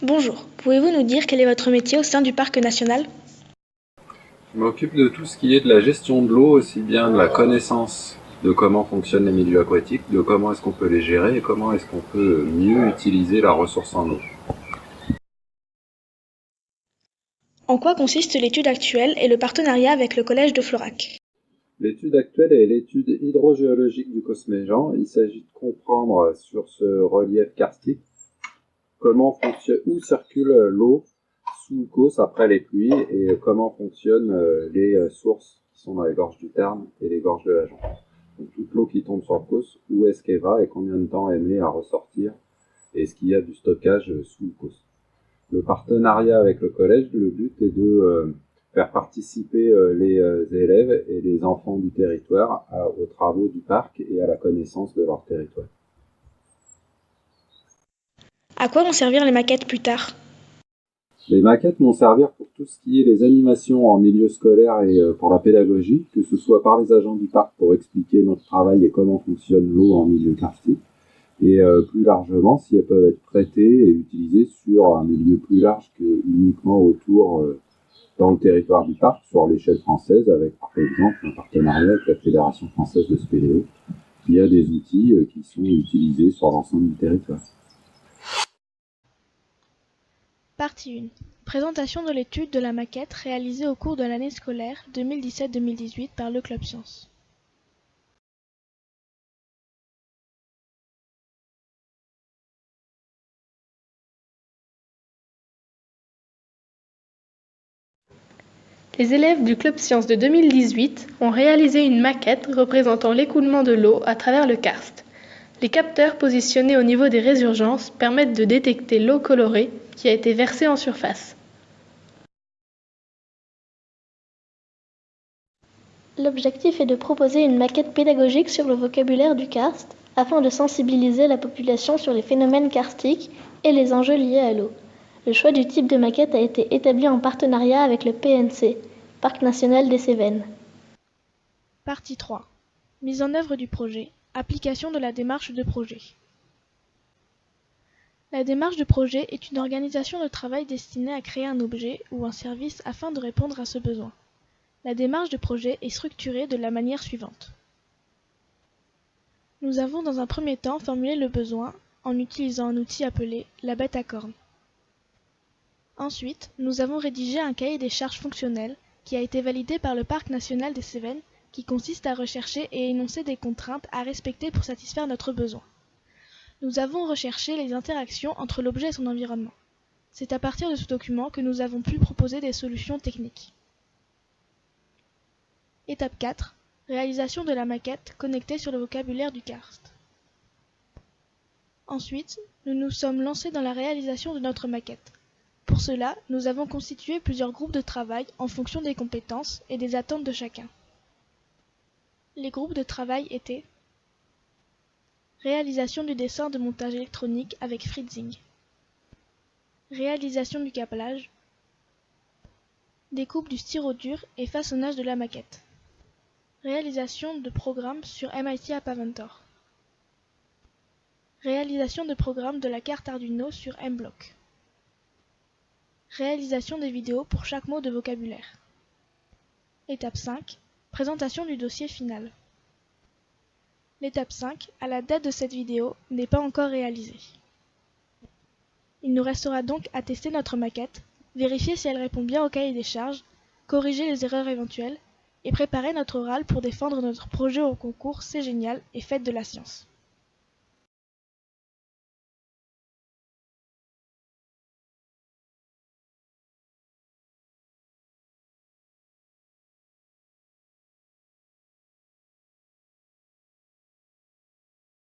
Bonjour, pouvez-vous nous dire quel est votre métier au sein du parc national? Je m'occupe de tout ce qui est de la gestion de l'eau, aussi bien de la connaissance de comment fonctionnent les milieux aquatiques, de comment est-ce qu'on peut les gérer et comment est-ce qu'on peut mieux utiliser la ressource en eau. En quoi consiste l'étude actuelle et le partenariat avec le collège de Florac? L'étude actuelle est l'étude hydrogéologique du Cosméjean. Il s'agit de comprendre sur ce relief karstique où circule l'eau sous le Causse après les pluies et comment fonctionnent les sources qui sont dans les gorges du Terne et les gorges de la Jonc. Donc toute l'eau qui tombe sur le Causse, où est-ce qu'elle va et combien de temps elle met à ressortir, et est-ce qu'il y a du stockage sous le Causse. Le partenariat avec le collège, le but est de faire participer les élèves et les enfants du territoire aux travaux du parc et à la connaissance de leur territoire. À quoi vont servir les maquettes plus tard? Les maquettes vont servir pour tout ce qui est les animations en milieu scolaire et pour la pédagogie, que ce soit par les agents du parc pour expliquer notre travail et comment fonctionne l'eau en milieu karstique, et plus largement si elles peuvent être prêtées et utilisées sur un milieu plus large que uniquement autour dans le territoire du parc, sur l'échelle française, avec par exemple un partenariat avec la Fédération française de spéléo, qui a des outils qui sont utilisés sur l'ensemble du territoire. Partie 1. Présentation de l'étude de la maquette réalisée au cours de l'année scolaire 2017-2018 par le Club Science. Les élèves du Club Science de 2018 ont réalisé une maquette représentant l'écoulement de l'eau à travers le karst. Les capteurs positionnés au niveau des résurgences permettent de détecter l'eau colorée qui a été versée en surface. L'objectif est de proposer une maquette pédagogique sur le vocabulaire du karst afin de sensibiliser la population sur les phénomènes karstiques et les enjeux liés à l'eau. Le choix du type de maquette a été établi en partenariat avec le PNC, Parc national des Cévennes. Partie 3. Mise en œuvre du projet. Application de la démarche de projet. La démarche de projet est une organisation de travail destinée à créer un objet ou un service afin de répondre à ce besoin. La démarche de projet est structurée de la manière suivante. Nous avons dans un premier temps formulé le besoin en utilisant un outil appelé la bête à cornes. Ensuite, nous avons rédigé un cahier des charges fonctionnelles qui a été validé par le Parc national des Cévennes qui consiste à rechercher et énoncer des contraintes à respecter pour satisfaire notre besoin. Nous avons recherché les interactions entre l'objet et son environnement. C'est à partir de ce document que nous avons pu proposer des solutions techniques. Étape 4. Réalisation de la maquette connectée sur le vocabulaire du karst. Ensuite, nous nous sommes lancés dans la réalisation de notre maquette. Pour cela, nous avons constitué plusieurs groupes de travail en fonction des compétences et des attentes de chacun. Les groupes de travail étaient réalisation du dessin de montage électronique avec Fritzing, réalisation du câblage, découpe du styro dur et façonnage de la maquette, réalisation de programmes sur MIT AppAventor, réalisation de programmes de la carte Arduino sur MBlock, réalisation des vidéos pour chaque mot de vocabulaire. Étape 5. Présentation du dossier final. L'étape 5, à la date de cette vidéo, n'est pas encore réalisée. Il nous restera donc à tester notre maquette, vérifier si elle répond bien au cahier des charges, corriger les erreurs éventuelles et préparer notre oral pour défendre notre projet au concours C'est génial et Fête de la science.